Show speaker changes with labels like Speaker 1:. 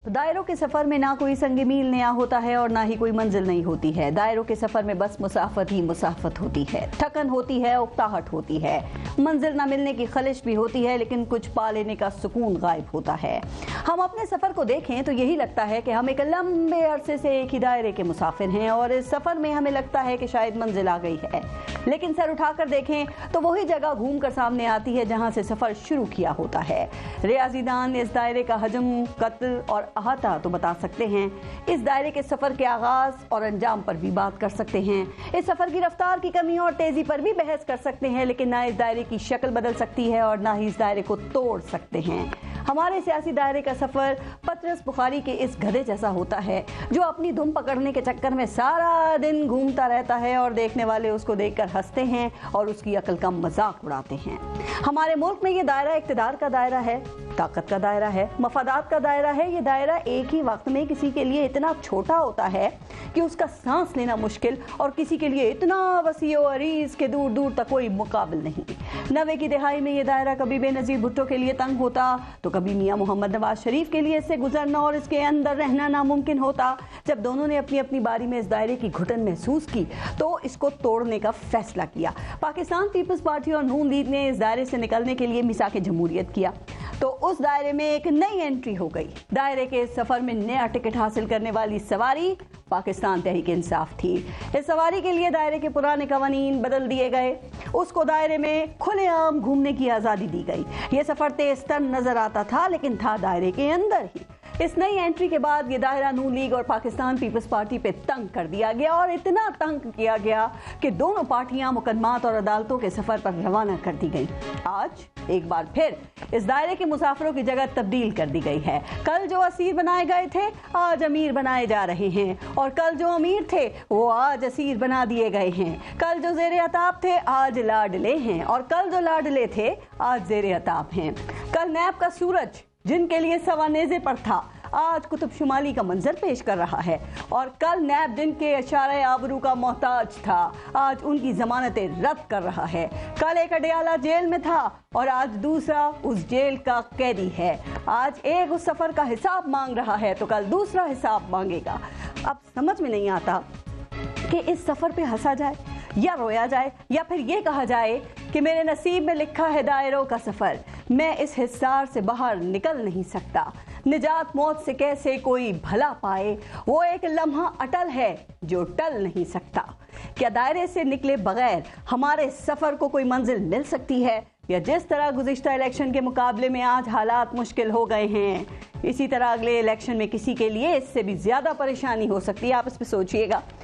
Speaker 1: तो दायरों के सफर में ना कोई संग मील नया होता है और ना ही कोई मंजिल नहीं होती है। दायरों के सफर में बस मुसाफत ही मुसाफत होती है, थकन होती है, उकताहट होती है, मंजिल ना मिलने की खलिश भी होती है, लेकिन कुछ पा लेने का सुकून गायब होता है। हम अपने सफर को देखें तो यही लगता है कि हम एक लंबे अरसे से एक ही दायरे के मुसाफिर हैं और इस सफर में हमें लगता है कि शायद मंजिल आ गई है, लेकिन सर उठाकर देखें तो वही जगह घूमकर सामने आती है जहां से सफर शुरू किया होता है। रियाजीदान इस दायरे का हजम, कत्ल और अहाता तो बता सकते हैं, इस दायरे के सफर के आगाज और अंजाम पर भी बात कर सकते हैं, इस सफर की रफ्तार की कमी और तेजी पर भी बहस कर सकते हैं, लेकिन ना इस दायरे की शक्ल बदल सकती है और ना ही इस दायरे को तोड़ सकते हैं। हमारे सियासी दायरे का सफर पतरस बुखारी के इस गधे जैसा होता है जो अपनी धुन पकड़ने के चक्कर में सारा दिन घूमता रहता है और देखने वाले उसको देखकर हंसते हैं और उसकी अकल का मजाक उड़ाते हैं। हमारे मुल्क में ये दायरा इक्तिदार का दायरा है, ताकत का दायरा है, मफादात का दायरा है। ये दायरा एक ही वक्त में किसी के लिए इतना छोटा होता है कि उसका सांस लेना मुश्किल और किसी के लिए इतना वसी और अरीज के दूर दूर तक कोई मुकाबिल नहीं। 90 की दिहाई में ये दायरा कभी बेनजीर भुट्टो के लिए तंग होता तो कभी मियां मोहम्मद नवाज शरीफ के लिए इससे गुजरना और इसके अंदर रहना नामुमकिन होता। जब दोनों ने अपनी अपनी बारी में इस दायरे की घुटन महसूस की तो इसको तोड़ने का फैसला किया। पाकिस्तान पीपल्स पार्टी और नून लीग ने इस दायरे से निकलने के लिए मिसाके जमहूरियत किया तो उस दायरे में एक नई एंट्री हो गई। दायरे के सफर में नया टिकट हासिल करने वाली सवारी पाकिस्तान तहरीक इंसाफ थी। इस सवारी के लिए दायरे के पुराने कवानीन बदल दिए गए, उसको दायरे में खुलेआम घूमने की आज़ादी दी गई। ये सफर तेज तर नजर आता था लेकिन था दायरे के अंदर ही। इस नई एंट्री के बाद ये दायरा नून लीग और पाकिस्तान पीपल्स पार्टी पे तंग कर दिया गया और इतना तंग किया गया कि दोनों पार्टियां मुकदमात और अदालतों के सफर पर रवाना कर दी गई। आज एक बार फिर इस दायरे के मुसाफिरों की जगह तब्दील कर दी गई है। कल जो असीर बनाए गए थे आज अमीर बनाए जा रहे हैं और कल जो अमीर थे वो आज असीर बना दिए गए हैं। कल जो जेरे अताब थे आज लाडले हैं और कल जो लाडले थे आज जेरे अताब हैं। कल नैब का सूरज जिनके लिए सवानेजे पर था आज कुतुब शुमाली का मंजर पेश कर रहा है और कल नैब जिनके इशारे आबरू का मोहताज था आज उनकी जमानतें रद्द कर रहा है। कल एक अडयाला जेल में था और आज दूसरा उस जेल का कैदी है। आज एक उस सफर का हिसाब मांग रहा है तो कल दूसरा हिसाब मांगेगा। अब समझ में नहीं आता कि इस सफर पे हंसा जाए या रोया जाए या फिर ये कहा जाए कि मेरे नसीब में लिखा है दायरों का सफर, मैं इस हिसार से बाहर निकल नहीं सकता। निजात मौत से कैसे कोई भला पाए, वो एक लम्हा अटल है जो टल नहीं सकता। क्या दायरे से निकले बगैर हमारे सफर को कोई मंजिल मिल सकती है या जिस तरह गुज़िश्ता इलेक्शन के मुकाबले में आज हालात मुश्किल हो गए हैं इसी तरह अगले इलेक्शन में किसी के लिए इससे भी ज्यादा परेशानी हो सकती है। आप इस पे सोचिएगा।